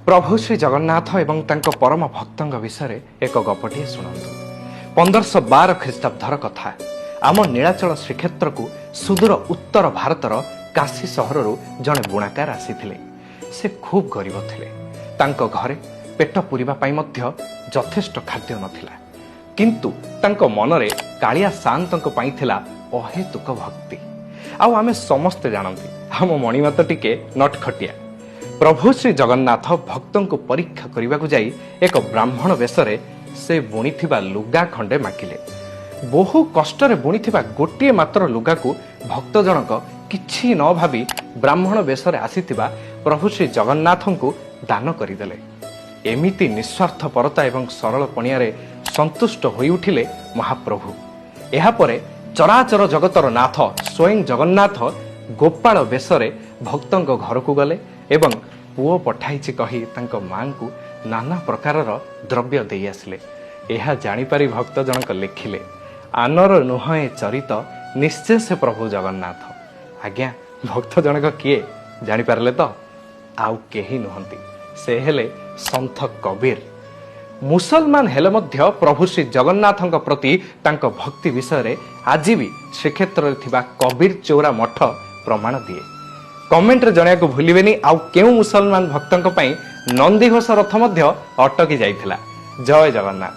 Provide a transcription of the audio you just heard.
प्रभु श्री जगन्नाथ एवं तांको परम भक्तଙ୍କ विषय एक गपटे शुणु। 1512 ख्रीष्टाब्दर कथा। आम नीलाचल श्रीक्षेत्र को सुदूर उत्तर भारतर काशी सहर जड़े बुणाकार आसीथिले। से खूब गरीब थिले। तांको घरे पेट पूरिबा पाई मध्य यथेष्ट खाद्य नथिला, किंतु तांको मनरे कालिया शांतंको पाई थिला अहेतुक भक्ति। आउ आमे समस्ते जानती आम मणिमाता टिके नटखटिया। प्रभु श्री जगन्नाथ भक्तों को परीक्षा करने को जाई एक ब्राह्मण वेशरे से बुणीथिबा लुगा खंडे माकिले। बहु कष्टरे बुणीथिबा गोटिए मात्र लुगा को भक्त जनक किछि न भाबी ब्राह्मण वेशरे आसीथिबा प्रभु श्री जगन्नाथ को दान करदेले। एमिति निस्वार्थ परता एवं सरल पणियारे संतुष्ट होई उठिले महाप्रभु। एहापरे चराचर जगतर नाथ स्वयं जगन्नाथ गोपाल वेशरे भक्तों घर को गले एवं पुओ पठाइछि कही तांको मां को नाना प्रकारर द्रव्य दे आसिले। यह जानिपारी भक्त जनक लिखिले, आनर नुहे चरित निश्चय से प्रभु जगन्नाथ। आज्ञा भक्त जनक किए जानिपारले तो? आउ केही नुहंती, से हेले संत कबीर। मुसलमान हेले मध्य प्रभु श्री जगन्नाथଙ୍କ प्रति तांको भक्ति विषय रे आज भी श्रीक्षेत्र रे थिबा कबीर चौरा मठ प्रमाण दिए। कमेंट रे जणिया को भूलिबेनी आउ केउ मुसलमान भक्तଙ୍କ ପାଇଁ नंदीघोष रथ मध्य अटकी जाइथिला। जय जगन्नाथ।